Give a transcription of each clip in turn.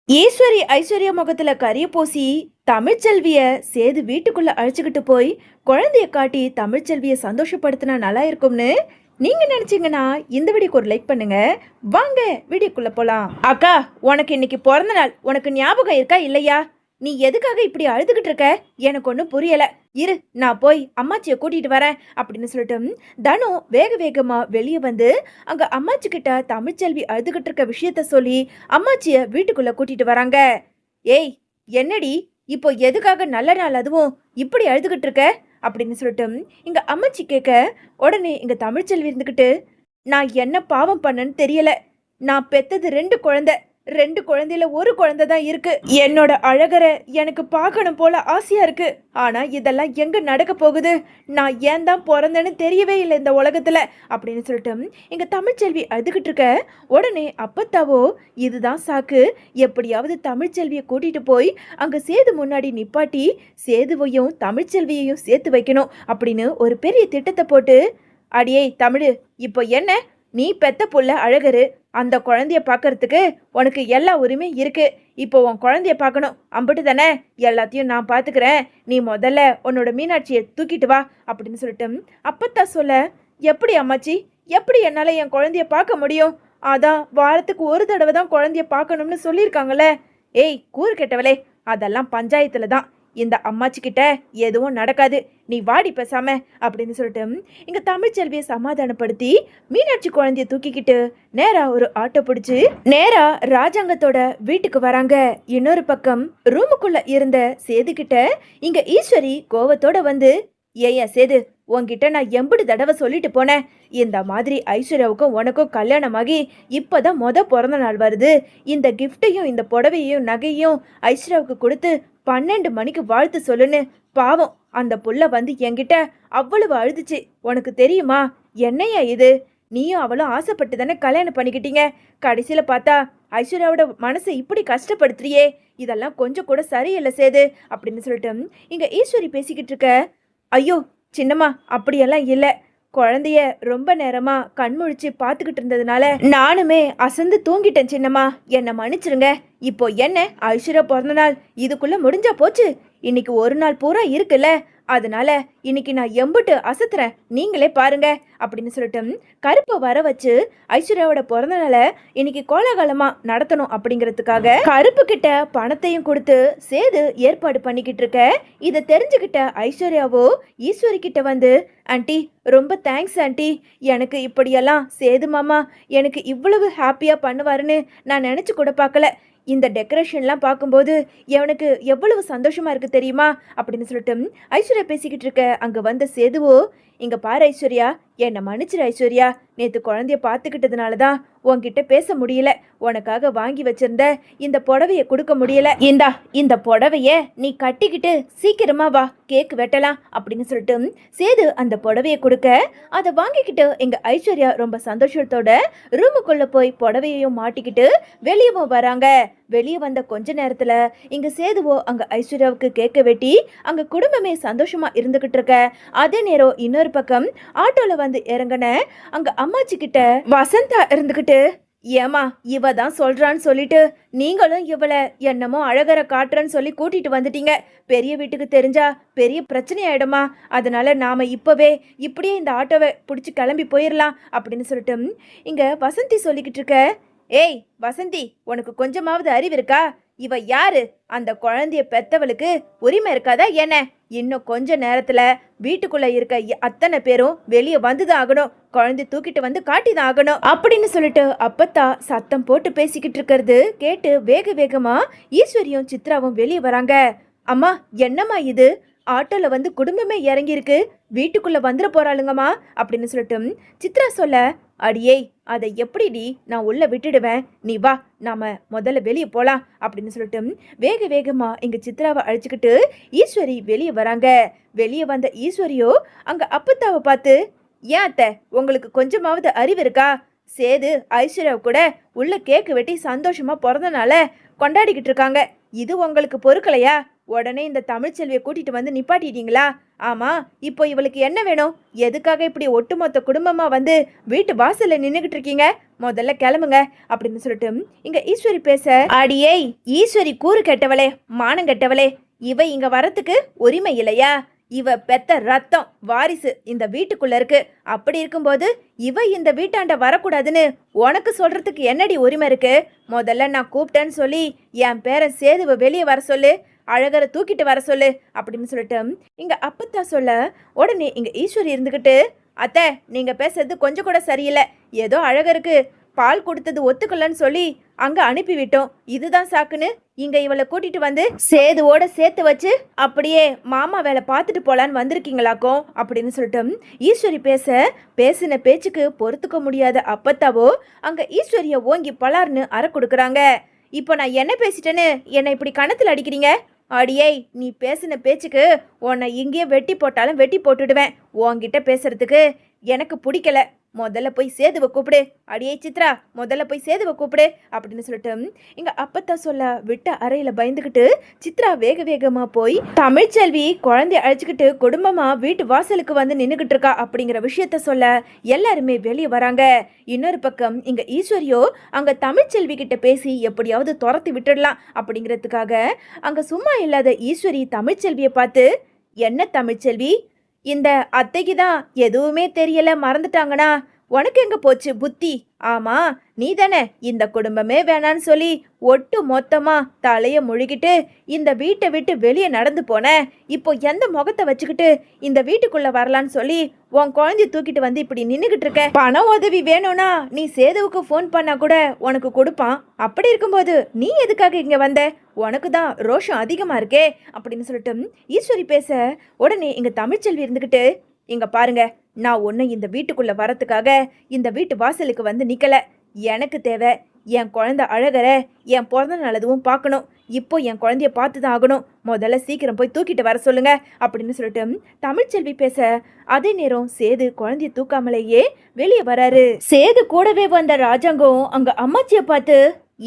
ஈஸ்வரி ஐஸ்வர்யா முகத்துல கரிய பூசி தமிழ்ச்செல்விய சேது வீட்டுக்குள்ள அழைச்சுக்கிட்டு போய் குழந்தைய காட்டி தமிழ்ச்செல்விய சந்தோஷப்படுத்தினா நல்லா இருக்கும்னு நீங்க நினைச்சீங்கன்னா இந்த வீடியோக்கு ஒரு லைக் பண்ணுங்க. வாங்க வீடியோக்குள்ள போலாம். அக்கா, உனக்கு இன்னைக்கு பிறந்த நாள், உனக்கு ஞாபகம் இருக்கா இல்லையா? நீ எதுக்காக இப்படி அழுதுகிட்டு இருக்க? எனக்கு ஒன்றும் புரியல. இரு, நான் போய் அம்மாச்சியை கூட்டிட்டு வரேன் அப்படின்னு சொல்லிட்டு தனு வேக வேகமா வெளியே வந்து அங்க அம்மாச்சி கிட்ட தமிழ்ச்செல்வி அழுதுகிட்டு இருக்க விஷயத்த சொல்லி அம்மாச்சிய வீட்டுக்குள்ள கூட்டிட்டு வராங்க. ஏய், என்னடி இப்போ எதுக்காக நல்ல நாள் அதுவும் இப்படி அழுதுகிட்டு இருக்க அப்படின்னு சொல்லிட்டு இங்க அம்மாச்சி கேட்க, உடனே இங்க தமிழ்ச்செல்வி இருந்துகிட்டு, நான் என்ன பாவம் பண்ணேன்னு தெரியல. நான் பெத்தது 2 குழந்தை, 2 குழந்தையில ஒரு குழந்தை தான் இருக்கு. என்னோட அழகரை எனக்கு பார்க்கணும் போல ஆசையா இருக்கு. ஆனா இதெல்லாம் எங்க நடக்க போகுது? நான் ஏன் தான் பிறந்தேன்னு தெரியவே இல்லை இந்த உலகத்துல அப்படின்னு சொல்லிட்டு எங்க தமிழ்ச்செல்வி அழுதுகிட்டு இருக்க, உடனே அப்பத்தாவோ இதுதான் சாக்கு, எப்படியாவது தமிழ்ச்செல்வியை கூட்டிட்டு போய் அங்க சேது முன்னாடி நிப்பாட்டி சேதுவையும் தமிழ்ச்செல்வியையும் சேர்த்து வைக்கணும் அப்படின்னு ஒரு பெரிய திட்டத்தை போட்டு, அடியே தமிழு, இப்போ என்ன, நீ பெத்த புள்ள அழகரு, அந்த குழந்தைய பார்க்கறதுக்கு உனக்கு எல்லா உரிமையும் இருக்கு. இப்போ உன் குழந்தைய பார்க்கணும், அம்பிட்டு தானே, எல்லாத்தையும் நான் பார்த்துக்கிறேன். நீ முதல்ல உன்னோட மீனாட்சியை தூக்கிட்டு வா அப்படின்னு சொல்லிட்டு அப்பத்தா சொல்ல, எப்படி அம்மாச்சி, எப்படி என்னால் என் குழந்தைய பார்க்க முடியும்? அதான் வாரத்துக்கு ஒரு தடவை தான் குழந்தைய பார்க்கணும்னு சொல்லியிருக்காங்களே. ஏய் கூறு கெட்டவளே, அதெல்லாம் பஞ்சாயத்துல தான். இந்த அம்மாச்சி கிட்ட எதுவும் நடக்காது, நீ வாடி பேசாம அப்படின்னு சொல்லிட்டு இங்க தமிழ்ச்செல்வியை சமாதானப்படுத்தி மீனாட்சி குழந்தைய தூக்கிக்கிட்டு நேரா ஒரு ஆட்டோ பிடிச்சு நேரா ராஜாங்கத்தோட வீட்டுக்கு வராங்க. இன்னொரு பக்கம் ரூமுக்குள்ள இருந்த சேது கிட்ட இங்க ஈஸ்வரி கோவத்தோட வந்து, ஏயா சேது, உன்கிட்ட நான் எம்புடு தடவை சொல்லிட்டு போனேன், இந்த மாதிரி ஐஸ்வர்யாவுக்கும் உனக்கும் கல்யாணமாகி இப்போதான் பிறந்த நாள் வருது, இந்த கிஃப்டையும் இந்த புடவையும் நகையும் ஐஸ்வர்யாவுக்கு கொடுத்து 12 மணிக்கு வாழ்த்து சொல்லுன்னு. பாவம் அந்த புள்ள வந்து என்கிட்ட அவ்வளவு அழுதுச்சு, உனக்கு தெரியுமா? என்னையா இது, நீயும் அவளும் ஆசைப்பட்டு தானே கல்யாணம் பண்ணிக்கிட்டீங்க, கடைசியில பார்த்தா ஐஸ்வர்யாவோட மனசை இப்படி கஷ்டப்படுத்துறியே, இதெல்லாம் கொஞ்சம் கூட சரியில்லை சேது அப்படின்னு சொல்லிட்டு இங்க ஈஸ்வரி பேசிக்கிட்டு இருக்க, ஐயோ சின்னம்மா, அப்படியெல்லாம் இல்லை, குழந்தைய ரொம்ப நேரமா கண்முழிச்சு பார்த்துக்கிட்டு இருந்ததுனால நானுமே அசந்து தூங்கிட்டேன் சின்னம்மா, என்னை மன்னிச்சிருங்க. இப்போ என்ன, ஐஸ்வர்யா பிறந்த நாள் இதுக்குள்ள முடிஞ்சா போச்சு, இன்னைக்கு ஒரு நாள் பூரா இருக்குல்ல, அதனால இன்னைக்கு நான் எம்புட்டு அசத்துறேன், நீங்களே பாருங்க அப்படின்னு சொல்லிட்டு கருப்பை வர வச்சு ஐஸ்வர்யாவோட பிறந்த நாளை இன்னைக்கு கோலாகலமா நடத்தணும் அப்படிங்கிறதுக்காக கருப்பு கிட்ட பணத்தையும் கொடுத்து சேது ஏற்பாடு பண்ணிக்கிட்டு இருக்க. இதை தெரிஞ்சுக்கிட்ட ஐஸ்வர்யாவோ ஈஸ்வரி கிட்ட வந்து, ஆண்டி ரொம்ப தேங்க்ஸ் ஆண்டி, எனக்கு இப்படியெல்லாம் சேது மாமா எனக்கு இவ்வளவு ஹாப்பியா பண்ணுவாருன்னு நான் நினைச்சு கூட பார்க்கல, இந்த டெக்கரேஷன்லாம் பார்க்கும்போது எனக்கு எவ்வளவு சந்தோஷமா இருக்கு தெரியுமா அப்படின்னு சொல்லிட்டு ஐஸ்வர்யா பேசிக்கிட்டு இருக்க. அங்க வந்த சேதுவோ, இங்க பாரு ஐஸ்வர்யா, என்னை மன்னிச்சிரு ஐஸ்வர்யா, நேற்று குழந்தைய பார்த்துக்கிட்டதுனால தான் உன்கிட்ட பேச முடியல, உனக்காக வாங்கி வச்சிருந்த இந்த புடவைய கொடுக்க முடியல, இந்தா இந்த புடவைய நீ கட்டிக்கிட்டு சீக்கிரமா வா, கேக் வெட்டலாம் அப்படின்னு சொல்லிட்டு சேது அந்த புடவைய கொடுக்க, அதை வாங்கிக்கிட்டு எங்க ஐஸ்வர்யா ரொம்ப சந்தோஷத்தோட ரூமுக்குள்ள போய் புடவையையும் மாட்டிக்கிட்டு வெளியவும் வராங்க. வெளியே வந்த கொஞ்ச நேரத்துல இங்க சேதுவோ அங்க ஐஸ்வர்யாவுக்கு கேக்க வெட்டி அங்க குடும்பமே சந்தோஷமா இருந்துகிட்டு இருக்க. அதே நேரம் இன்னொரு பக்கம் ஆட்டோல வந்து இறங்கின அங்க அம்மாச்சி கிட்ட வசந்தா இருந்துகிட்டு, ஏமா இவ தான் சொல்றான்னு சொல்லிட்டு நீங்களும் இவளை என்னமோ அழகரை காட்டுறன்னு சொல்லி கூட்டிட்டு வந்துட்டீங்க, பெரிய வீட்டுக்கு தெரிஞ்சா பெரிய பிரச்சனை ஆயிடுமா, அதனால நாம இப்பவே இப்படியே இந்த ஆட்டோவை பிடிச்சி கிளம்பி போயிடலாம் அப்படின்னு சொல்லிட்டு இங்க வசந்தி சொல்லிக்கிட்டு இருக்க. ஏய் வசந்தி, உனக்கு கொஞ்சமாவது அறிவு இருக்கா? இவ யாரு? அந்த குழந்தைய பெத்தவளுக்கு உரிமை இருக்காதா என்ன? இன்னும் கொஞ்ச நேரத்துல வீட்டுக்குள்ள இருக்க அத்தனை பேரும் வெளியே வந்துதான் ஆகணும், குழந்தை தூக்கிட்டு வந்து காட்டிதான் ஆகணும் அப்படின்னு சொல்லிட்டு அப்பத்தா சத்தம் போட்டு பேசிக்கிட்டு இருக்கிறது கேட்டு வேக வேகமா ஈஸ்வரியும் சித்ராவும் வெளியே வராங்க. அம்மா என்னம்மா இது, ஆட்டோல வந்து குடும்பமே இறங்கியிருக்கு, வீட்டுக்குள்ள வந்துட போறாளுங்கம்மா அப்படின்னு சொல்லிட்டு சித்ரா சொல்ல, அடியே அதை எப்படிடி நான் உள்ள விட்டுடுவேன், நீ வா நாம முதல்ல வெளியே போலாம் அப்படின்னு சொல்லிட்டு வேக வேகமா எங்க சித்ராவை அழைச்சிக்கிட்டு ஈஸ்வரி வெளியே வராங்க. வெளியே வந்த ஈஸ்வரியோ அங்க அப்பத்தாவை பார்த்து, ஏன் அத்தை, உங்களுக்கு கொஞ்சமாவது அறிவு இருக்கா? சேது ஐஸ்வர்யாவை கூட உள்ள கேக்கு வெட்டி சந்தோஷமா பிறந்தனால கொண்டாடிக்கிட்டு இருக்காங்க, இது உங்களுக்கு பொறுக்கலையா? உடனே இந்த தமிழ்ச்செல்வியை கூட்டிட்டு வந்து நிப்பாட்டிட்டீங்களா? ஆமா, இப்போ இவளுக்கு என்ன வேணும்? எதுக்காக இப்படி ஒட்டுமொத்த குடும்பமா வந்து வீட்டு வாசல்ல நின்னுகிட்டு இருக்கீங்க? முதல்ல கிளம்புங்க அப்படின்னு சொல்லிட்டு இங்க ஈஸ்வரி பேச, அடியே ஈஸ்வரி கூறு கெட்டவளே, மானம் கெட்டவளே, இவ இங்க வரத்துக்கு உரிமை இல்லையா? இவ பெத்த ரத்தம் வாரிசு இந்த வீட்டுக்குள்ள இருக்கு. அப்படி இருக்கும்போது இவ இந்த வீட்டாண்ட வரக்கூடாதுன்னு உனக்கு சொல்றதுக்கு என்னடி உரிமை இருக்கு? முதல்ல நான் கூப்பிட்டேன்னு சொல்லி என் பேரன் சேதுவை வெளியே வர சொல்லு, அழகரை தூக்கிட்டு வர சொல்லு அப்படின்னு சொல்லிட்டு இங்க அப்பத்தா சொல்ல, உடனே இங்க ஈஸ்வரி இருந்துகிட்டு, அத்தை நீங்க பேசுறது கொஞ்சம் கூட சரியில்லை. ஏதோ அழகருக்கு பால் கொடுத்தது ஒத்துக்கலன்னு சொல்லி அங்க அனுப்பிவிட்டோம். இதுதான் சாக்குன்னு இங்க இவளை கூட்டிட்டு வந்து சேதுவோட சேர்த்து வச்சு அப்படியே மாமா வேலை பார்த்துட்டு போலான்னு வந்திருக்கீங்களாக்கும் அப்படின்னு சொல்லிட்டு ஈஸ்வரி பேசின பேச்சுக்கு பொறுத்துக்க முடியாத அப்பத்தாவோ அங்க ஈஸ்வரிய ஓங்கி பலார்னு அற கொடுக்குறாங்க. இப்போ நான் என்ன பேசிட்டேன்னு என்னை இப்படி கணத்துல அடிக்கிறீங்க? அடியே நீ பேசின பேச்சுக்கு உன்னை இங்கேயே வெட்டி போட்டாலும் வெட்டி போட்டுடுவேன். உன்கிட்ட பேசுறதுக்கு எனக்கு பிடிக்கல. முதல்ல போய் சேதுவை கூப்பிடு. அடியே சித்ரா, முதல்ல போய் சேதுவை கூப்பிடு அப்படின்னு சொல்லிட்டு இங்க அப்பத்தா சொல்ல விட்ட அறையில பயந்துகிட்டு சித்ரா வேக வேகமா போய் தமிழ்ச்செல்வி குழந்தைய அழைச்சிக்கிட்டு குடும்பமா வீட்டு வாசலுக்கு வந்து நின்னுகிட்டு இருக்கா அப்படிங்கிற விஷயத்த சொல்ல எல்லாருமே வெளியே வராங்க. இன்னொரு பக்கம் இங்க ஈஸ்வரியோ அங்க தமிழ்ச்செல்வி கிட்ட பேசி எப்படியாவது துரத்தி விட்டுடலாம் அப்படிங்கிறதுக்காக அங்க சும்மா இல்லாத ஈஸ்வரி தமிழ்ச்செல்வியை பார்த்து, என்ன தமிழ்ச்செல்வி, இந்த அத்தைக்கு தான் எதுவுமே தெரியல, மறந்துட்டாங்கன்னா உனக்கு எங்க போச்சு புத்தி? ஆமா, நீ தானே இந்த குடும்பமே வேணான்னு சொல்லி ஒட்டு மொத்தமா தலைய முழுகிட்டு இந்த வீட்டை விட்டு வெளியே நடந்து போன. இப்போ எந்த முகத்தை வச்சுக்கிட்டு இந்த வீட்டுக்குள்ள வரலான்னு சொல்லி உன் குழந்தைய தூக்கிட்டு வந்து இப்படி நின்னுகிட்டு இருக்க? பண உதவி வேணும்னா நீ சேதுவுக்கு ஃபோன் பண்ணா கூட உனக்கு கொடுப்பான். அப்படி இருக்கும்போது நீ எதுக்காக இங்க வந்த? உனக்கு தான் ரோஷம் அதிகமா இருக்கே அப்படின்னு சொல்லிட்டு ஈஸ்வரி பேச, உடனே இங்க தமிழ்ச்செல்வி இருந்துகிட்டு, இங்க பாருங்க, நான் ஒன்றும் இந்த வீட்டுக்குள்ள வரத்துக்காக இந்த வீட்டு வாசலுக்கு வந்து நிக்கல. எனக்கு தேவை என் குழந்தை அழகரை என் பிறந்த நாள் அதுவும் பார்க்கணும். இப்போ என் குழந்தைய பார்த்து தான் ஆகணும். முதல்ல சீக்கிரம் போய் தூக்கிட்டு வர சொல்லுங்க அப்படின்னு சொல்லிட்டு தமிழ்ச்செல்வி பேச, அதே நேரம் சேது குழந்தைய தூக்காமலேயே வெளியே வராரு. சேது கூடவே வந்த ராஜாங்கம் அங்க அம்மாச்சிய பார்த்து,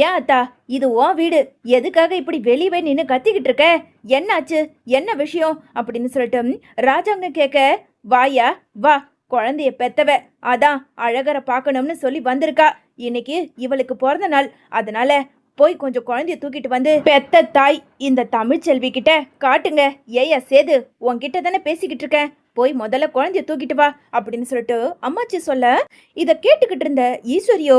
ஏன் அத்தா, இது உன் வீடு, எதுக்காக இப்படி வெளியவே நின்று கத்திக்கிட்டு இருக்க? என்னாச்சு, என்ன விஷயம் அப்படின்னு சொல்லிட்டு ராஜாங்கம் கேட்க, வாயா வா, குழந்தைய பெத்தவ அதான் அழகரை பார்க்கணும்னு சொல்லி வந்திருக்கா. இன்னைக்கு இவளுக்கு பிறந்த நாள், அதனால போய் கொஞ்சம் குழந்தைய தூக்கிட்டு வந்து பெத்த தாய் இந்த தமிழ்ச்செல்வி கிட்ட காட்டுங்க. ஏயா சேது, உன்கிட்ட தானே பேசிக்கிட்டு இருக்கேன், போய் முதல்ல குழந்தைய தூக்கிட்டு வா அப்படின்னு சொல்லிட்டு அம்மாச்சி சொல்ல, இதை கேட்டுக்கிட்டு இருந்த ஈஸ்வரியோ,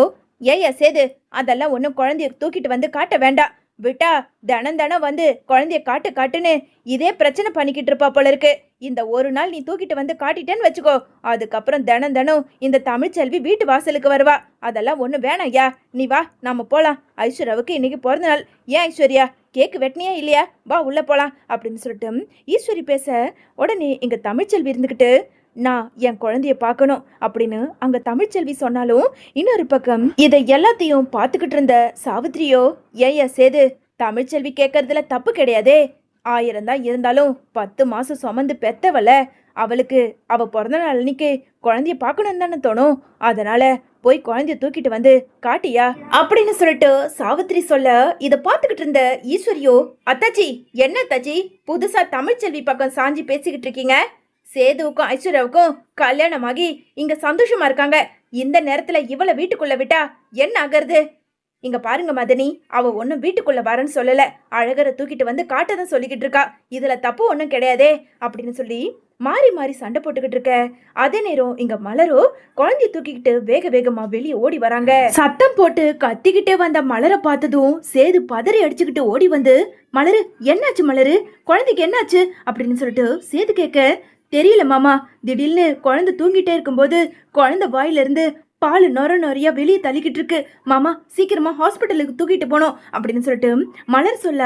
ஏயா சேது, அதெல்லாம் ஒன்றும் குழந்தைய தூக்கிட்டு வந்து காட்ட வேண்டாம். விட்டா தினம் வந்து குழந்தைய காட்டுன்னு இதே பிரச்சனை பண்ணிக்கிட்டு இருப்பா போல இருக்கு. இந்த ஒரு நாள் நீ தூக்கிட்டு வந்து காட்டிட்டேன்னு வச்சுக்கோ, அதுக்கப்புறம் தினம் இந்த தமிழ்ச்செல்வி வீட்டு வாசலுக்கு வருவா. அதெல்லாம் ஒன்றும் வேணாம் ஐயா, நீ வா நம்ம போகலாம். ஐஸ்வர்யாவுக்கு இன்னைக்கு பிறந்த நாள். ஏன் ஐஸ்வர்யா, கேக்கு வெட்டினியா இல்லையா? வா உள்ள போகலாம் அப்படின்னு சொல்லிட்டு ஈஸ்வரி பேச, உடனே இங்க தமிழ்ச்செல்வி இருந்துக்கிட்டு, நான் என் குழந்தைய பார்க்கணும் அப்படின்னு அங்க தமிழ்ச்செல்வி சொன்னாலும், இன்னொரு பக்கம் இதை எல்லாத்தையும் பார்த்துக்கிட்டு இருந்த சாவித்திரியோ, ஏயா சேது, தமிழ்ச்செல்வி கேட்கறதுல தப்பு கிடையாதே. 1000 தான் இருந்தாலும் 10 மாசம் சுமந்து பெத்தவள, அவளுக்கு அவ பிறந்த நாள் அன்னைக்கு குழந்தைய பார்க்கணும்னு தானே தோணும். அதனால போய் குழந்தைய தூக்கிட்டு வந்து காட்டியா அப்படின்னு சொல்லிட்டு சாவித்திரி சொல்ல, இதை பார்த்துக்கிட்டு இருந்த ஈஸ்வரியோ, அத்தாச்சி என்ன அத்தாச்சி புதுசா தமிழ்ச்செல்வி பக்கம் சாஞ்சி பேசிக்கிட்டு இருக்கீங்க? சேதுவுக்கும் ஐஸ்வர்யாவுக்கும் கல்யாணமாகி இங்க சந்தோஷமா இருக்காங்க. இந்த நேரத்துல இவளை வீட்டுக்குள்ள விட்டா என்ன ஆகிறது? இங்க பாருங்க மதனி, அவ ஒன்னும் வீட்டுக்குள்ள வரன்னு சொல்லல, அழகரை தூக்கிட்டு வந்து காட்டதான் சொல்லிக்கிட்டு இருக்கா. இதுல தப்பு ஒன்றும் கிடையாதே அப்படின்னு சொல்லி மாறி மாறி சண்டை போட்டுக்கிட்டு இருக்க. அதே நேரம் இங்க மலரோ குழந்தைய தூக்கிக்கிட்டு வேக வேகமா வெளியே ஓடி வராங்க. சத்தம் போட்டு கத்திக்கிட்டே வந்த மலரை பார்த்ததும் சேது பதறி அடிச்சுக்கிட்டு ஓடி வந்து, மலரு என்னாச்சு மலரு, குழந்தைக்கு என்னாச்சு அப்படின்னு சொல்லிட்டு சேது கேட்க, தெரியல மாமா, திடீர்னு குழந்தை தூங்கிட்டே இருக்கும்போது குழந்தை வாயிலிருந்து பால் நொறையா வெளியே தள்ளிக்கிட்டு இருக்கு மாமா, சீக்கிரமா ஹாஸ்பிட்டலுக்கு தூக்கிட்டு போனோம் அப்படின்னு சொல்லிட்டு மலர் சொல்ல,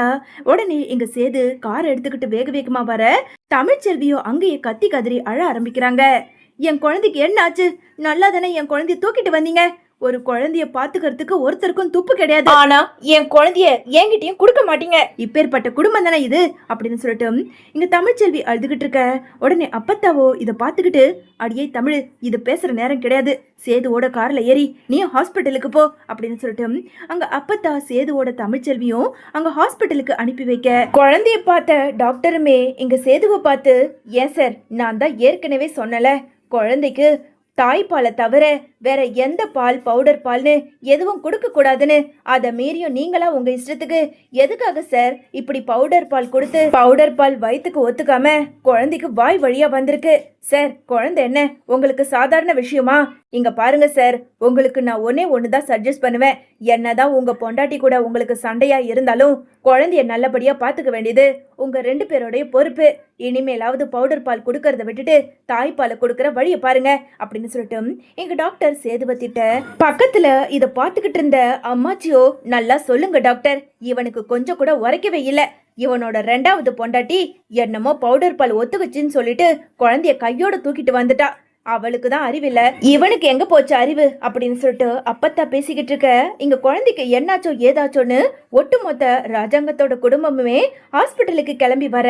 உடனே எங்க சேது காரை எடுத்துக்கிட்டு வேக வேகமா வர தமிழ்ச்செல்வியோ அங்கேயே கத்தி கதறி அழ ஆரம்பிக்கிறாங்க. என் குழந்தைக்கு என்ன ஆச்சு? நல்லா தானே என் குழந்தைய தூக்கிட்டு வந்தீங்க, ஒரு குழந்தைய பாத்துக்கிறதுக்கு ஒருத்தருக்கும் துப்பு கிடையாது. ஆனா என் குழந்தைய என்கிட்டயும் கொடுக்க மாட்டீங்க. இப்பேற்பட்ட குடும்பம் தானே இது அப்படின்னு சொல்லிட்டு இங்க தமிழ்ச்செல்வி அழுதுகிட்டு இருக்க உடனே அப்பத்தாவோ இதை பார்த்துக்கிட்டு, அடியே தமிழ், இது பேசுற நேரம் கிடையாது, சேதுவோட கார்ல ஏறி நீ ஹாஸ்பிட்டலுக்கு போ அப்படின்னு சொல்லிட்டு அங்க அப்பத்தா சேதுவோட தமிழ்ச்செல்வியும் அங்க ஹாஸ்பிட்டலுக்கு அனுப்பி வைக்க, குழந்தைய பார்த்த டாக்டருமே இங்க சேதுவை பார்த்து, ஏன் சார், நான் தான் ஏற்கனவே சொன்னல, குழந்தைக்கு தாய்ப்பாலை தவிர வேற எந்த பால், பவுடர் பால்னு எதுவும் கொடுக்க கூடாதுன்னு, அதை மீறியும் நீங்களா உங்க இஷ்டத்துக்கு எதுக்காக சார் இப்படி பவுடர் பால் கொடுத்து, பவுடர் பால் வயிற்றுக்கு ஒத்துக்காம குழந்தைக்கு வாய் வழியா வந்திருக்கு சார். குழந்தை என்ன உங்களுக்கு சாதாரண விஷயமா? இங்க பாருங்க சார், உங்களுக்கு நான் ஒன்னே ஒண்ணுதான் சஜஸ்ட் பண்ணுவேன். என்னதான் உங்க பொண்டாட்டி கூட உங்களுக்கு சண்டையா இருந்தாலும் குழந்தைய நல்லபடியா பாத்துக்க வேண்டியது உங்க 2 பேரோடைய பொறுப்பு. இனிமேலாவது பவுடர் பால் கொடுக்கறத விட்டுட்டு தாய்ப்பாலை கொடுக்கற வழிய பாருங்க அப்படின்னு சொல்லிட்டு எங்க டாக்டர் சேதுவை திட்ட, பக்கத்துல இத பாத்துக்கிட்டு இருந்த அம்மாச்சியோ, நல்லா சொல்லுங்க டாக்டர், இவனுக்கு கொஞ்சம் கூட உரைக்கவே இல்லை. இவனோட 2வது பொண்டாட்டி என்னமோ பவுடர் பால் ஒத்துக்குச்சின்னு சொல்லிட்டு குழந்தைய கையோட தூக்கிட்டு வந்துட்டா. அவளுக்கு தான் அறிவில்ல, இவனுக்கு எங்க போச்சு அறிவு அப்படின்னு சொல்லிட்டு அப்பத்தா பேசிக்கிட்டு இருக்க, இங்க குழந்தைக்கு என்னாச்சோ ஏதாச்சோன்னு ஒட்டுமொத்த ராஜாங்கத்தோட குடும்பமுமே ஹாஸ்பிட்டலுக்கு கிளம்பி வர,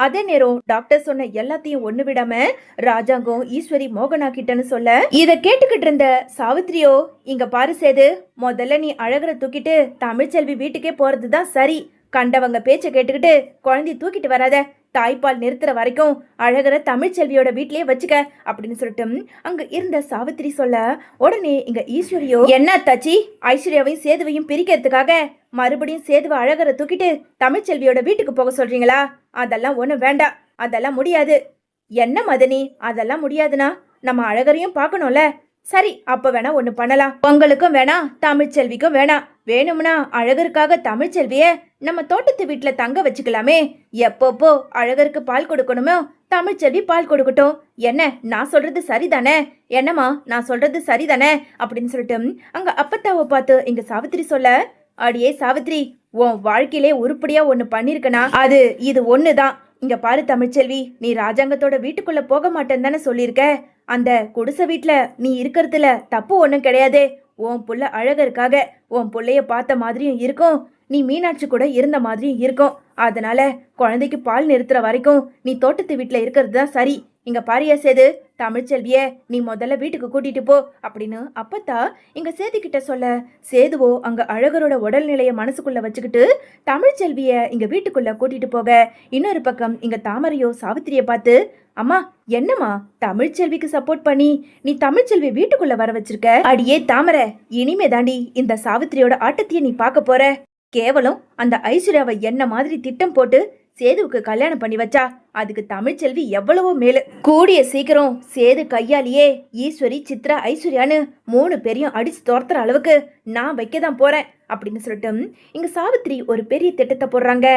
அதே நேரம் டாக்டர் சொன்ன எல்லாத்தையும் ஒண்ணு விடாம ராஜாங்கம் ஈஸ்வரி மோகனா கிட்டன்னு சொல்ல, இத கேட்டுக்கிட்டு இருந்த சாவித்திரியோ, இங்க பாரு சேது, முதல்ல நீ அழகரை தூக்கிட்டு தமிழ்ச்செல்வி வீட்டுக்கே போறதுதான் சரி. கண்டவங்க பேச்ச கேட்டுக்கிட்டு குழந்தைய தூக்கிட்டு வராத, தாய்ப்பால் நிறுத்துற வரைக்கும் அழகரை தமிழ்ச்செல்வியோட வீட்லயே வச்சுக்க அப்படின்னு சொல்லிட்டு அங்க இருந்த சாவித்திரி சொல்ல, உடனே இங்க ஈஸ்வரியோ, என்ன தாச்சி, ஐஸ்வர்யாவையும் சேதுவையும் பிரிக்கிறதுக்காக மறுபடியும் சேதுவை அழகரை தூக்கிட்டு தமிழ்ச்செல்வியோட வீட்டுக்கு போக சொல்றீங்களா? அதெல்லாம் ஒண்ணும் வேண்டாம், அதெல்லாம் முடியாது. என்ன மதனி, அதெல்லாம் முடியாதுன்னா நம்ம அழகரையும் பார்க்கணும்ல. சரி, அப்ப வேணா ஒண்ணு பண்ணலாம், உங்களுக்கும் வேணாம் தமிழ்ச்செல்விக்கும் வேணாம், வேணும்னா அழகருக்காக தமிழ்ச்செல்விய நம்ம தோட்டத்து வீட்டுல தங்க வச்சுக்கலாமே. எப்பப்போ அழகருக்கு பால் கொடுக்கணுமோ தமிழ்ச்செல்வி பால் கொடுக்கட்டும். என்ன, நான் சொல்றது சரிதானே? என்னம்மா, நான் சொல்றது சரிதானே அப்படின்னு சொல்லிட்டு அங்க அப்பத்தாவை பார்த்து இங்க சாவித்திரி சொல்ல, அடியே சாவித்திரி, உன் வாழ்க்கையிலே உருப்படியா ஒண்ணு பண்ணிருக்கனா அது இது ஒண்ணுதான். இங்க பாரு தமிழ்ச்செல்வி, நீ ராஜாங்கத்தோட வீட்டுக்குள்ள போக மாட்டேன்னு தானே சொல்லியிருக்க. அந்த குடிசை வீட்டுல நீ இருக்கிறதுல தப்பு ஒண்ணும் கிடையாது. உன் புள்ள அழகருக்காக உன் புள்ளைய பார்த்த மாதிரியும் இருக்கும், நீ மீனாட்சி கூட இருந்த மாதிரியும் இருக்கும். அதனால குழந்தைக்கு பால் நிறுத்துற வரைக்கும் நீ தோட்டத்து வீட்டுல இருக்கிறது தான் சரி. இங்க பாரியா சேது, தமிழ்ச்செல்விய நீ முதல்ல வீட்டுக்கு கூட்டிட்டு போ அப்படின்னு அப்பத்தா இங்க சேது கிட்ட சொல்ல, சேதுவோ அங்க அழகரோட உடல்நிலைய மனசுக்குள்ள வச்சுக்கிட்டு தமிழ்ச்செல்விய இங்க வீட்டுக்குள்ள கூட்டிட்டு போக, இன்னொரு பக்கம் இங்க தாமரையோ சாவித்திரிய பார்த்து, அம்மா என்னம்மா, தமிழ்ச்செல்விக்கு சப்போர்ட் பண்ணி நீ தமிழ்ச்செல்வி வீட்டுக்குள்ள வர வச்சிருக்க. அடியே தாமரை, இனிமே தாண்டி இந்த சாவித்திரியோட ஆட்டத்தையே நீ பார்க்க போற. கேவலம் அந்த ஐஸ்வர்யாவை என்ன மாதிரி திட்டம் போட்டு சேதுவுக்கு கல்யாணம் பண்ணி வச்சா, அதுக்கு தமிழ்ச்செல்வி எவ்வளவோ மேலு. கூடிய சீக்கிரம் சேது கையாலேயே ஈஸ்வரி, சித்ரா, ஐஸ்வர்யான்னு 3 பேரையும் அடிச்சு துரத்துற அளவுக்கு நான் வைக்க தான் போறேன் அப்படின்னு சொல்லிட்டு இங்க சாவித்திரி ஒரு பெரிய திட்டத்தை போடுறாங்க.